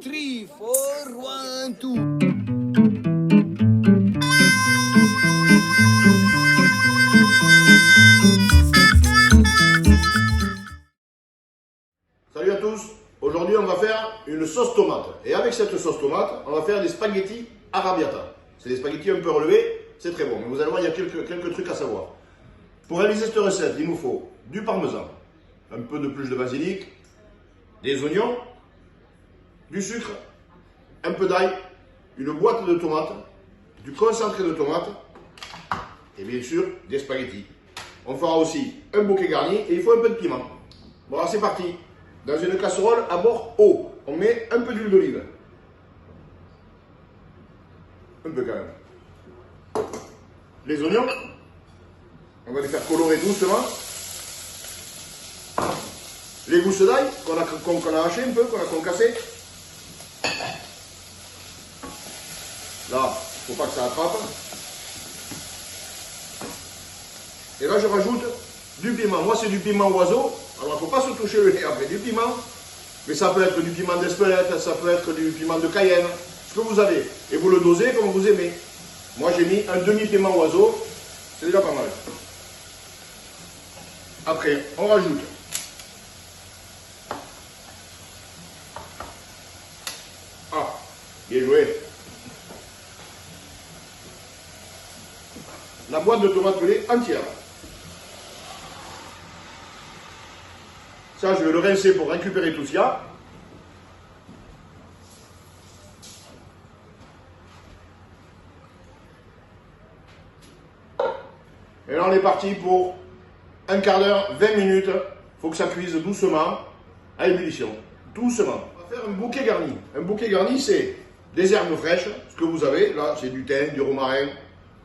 3, 4, 1, 2. Salut à tous, aujourd'hui on va faire une sauce tomate. Et avec cette sauce tomate, on va faire des spaghettis arrabbiata. C'est des spaghettis un peu relevés, c'est très bon. Mais vous allez voir, il y a quelques trucs à savoir. Pour réaliser cette recette, il nous faut du parmesan, un peu de plus de basilic, des oignons, du sucre, un peu d'ail, une boîte de tomates, du concentré de tomates et bien sûr des spaghettis. On fera aussi un bouquet garni et il faut un peu de piment. Bon, alors c'est parti. Dans une casserole à bord haut, on met un peu d'huile d'olive. Un peu quand même. Les oignons, on va les faire colorer doucement. Les gousses d'ail qu'on a hachées un peu, qu'on a concassées. Là, il ne faut pas que ça attrape. Et là, je rajoute du piment. Moi, c'est du piment oiseau. Alors, il ne faut pas se toucher le nez après du piment. Mais ça peut être du piment d'Espelette, ça peut être du piment de Cayenne. Ce que vous avez. Et vous le dosez comme vous aimez. Moi, j'ai mis un demi-piment oiseau. C'est déjà pas mal. Après, on rajoute bien joué. La boîte de tomates pelées entière. Ça, je vais le rincer pour récupérer tout ce qu'il y a. Et là, on est parti pour un quart d'heure, 20 minutes. Il faut que ça cuise doucement, à ébullition. Doucement. On va faire un bouquet garni. Un bouquet garni, c'est des herbes fraîches, ce que vous avez. Là, c'est du thym, du romarin,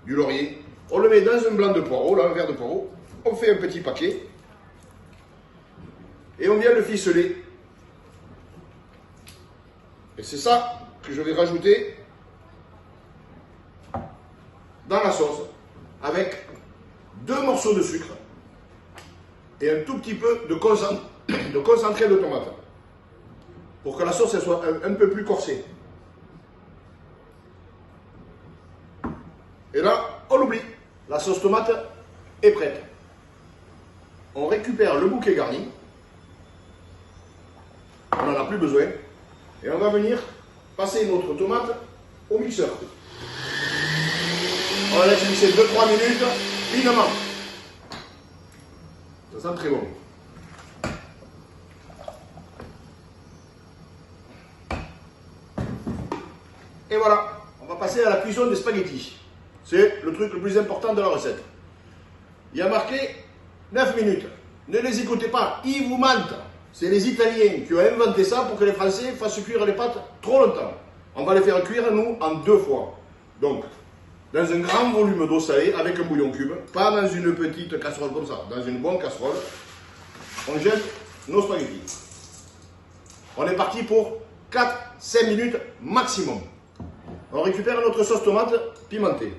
du laurier. On le met dans un blanc de poireau, là, un verre de poireau. On fait un petit paquet. Et on vient le ficeler. Et c'est ça que je vais rajouter dans la sauce. Avec 2 morceaux de sucre et un tout petit peu de concentré de tomate. Pour que la sauce elle soit un peu plus corsée. Et là, on l'oublie. La sauce tomate est prête. On récupère le bouquet garni. On n'en a plus besoin. Et on va venir passer notre tomate au mixeur. On va laisser mixer 2-3 minutes, finement. Ça sent très bon. Et voilà, on va passer à la cuisson des spaghettis. C'est le truc le plus important de la recette. Il y a marqué 9 minutes. Ne les écoutez pas, ils vous mentent. C'est les Italiens qui ont inventé ça pour que les Français fassent cuire les pâtes trop longtemps. On va les faire cuire, nous, en 2 fois. Donc, dans un grand volume d'eau salée avec un bouillon cube, pas dans une petite casserole comme ça, dans une bonne casserole, on jette nos spaghettis. On est parti pour 4-5 minutes maximum. On récupère notre sauce tomate pimentée.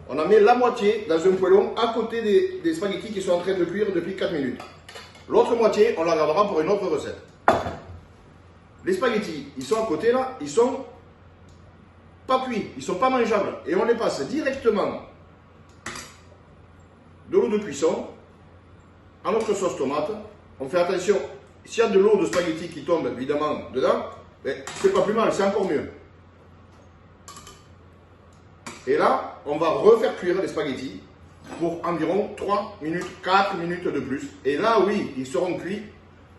On en met la moitié dans un poêlon à côté des spaghettis qui sont en train de cuire depuis 4 minutes. L'autre moitié, on la gardera pour une autre recette. Les spaghettis, ils sont à côté là, ils sont pas cuits, ils sont pas mangeables. Et on les passe directement de l'eau de cuisson à notre sauce tomate. On fait attention, s'il y a de l'eau de spaghetti qui tombe évidemment dedans, c'est pas plus mal, c'est encore mieux. Et là, on va refaire cuire les spaghettis pour environ 3 minutes, 4 minutes de plus. Et là, oui, ils seront cuits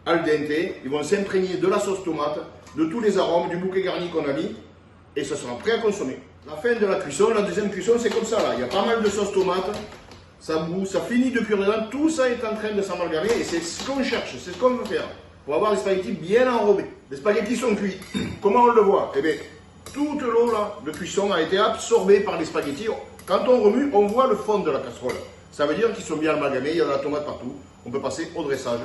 al dente. Ils vont s'imprégner de la sauce tomate, de tous les arômes, du bouquet garni qu'on a mis. Et ça sera prêt à consommer. La fin de la cuisson, la deuxième cuisson, c'est comme ça. Là. Il y a pas mal de sauce tomate. Ça bout, ça finit de cuire dedans. Tout ça est en train de s'amalgamer. Et c'est ce qu'on cherche, c'est ce qu'on veut faire. Pour avoir les spaghettis bien enrobés. Les spaghettis sont cuits. Comment on le voit? Eh bien, toute l'eau de cuisson a été absorbée par les spaghettis. Quand on remue, on voit le fond de la casserole. Ça veut dire qu'ils sont bien amalgamés, il y a de la tomate partout. On peut passer au dressage.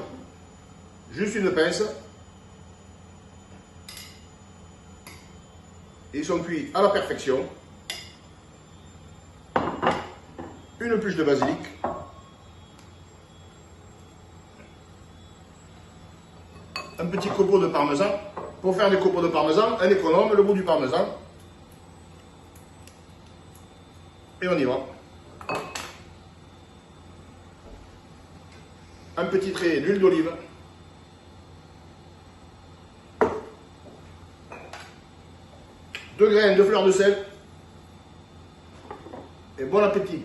Juste une pince. Ils sont cuits à la perfection. Une pluche de basilic. Un petit copeau de parmesan. pour faire des copeaux de parmesan, un économe, le bout du parmesan. Et on y va. Un petit trait d'huile d'olive. Deux graines de fleur de sel. Et bon appétit.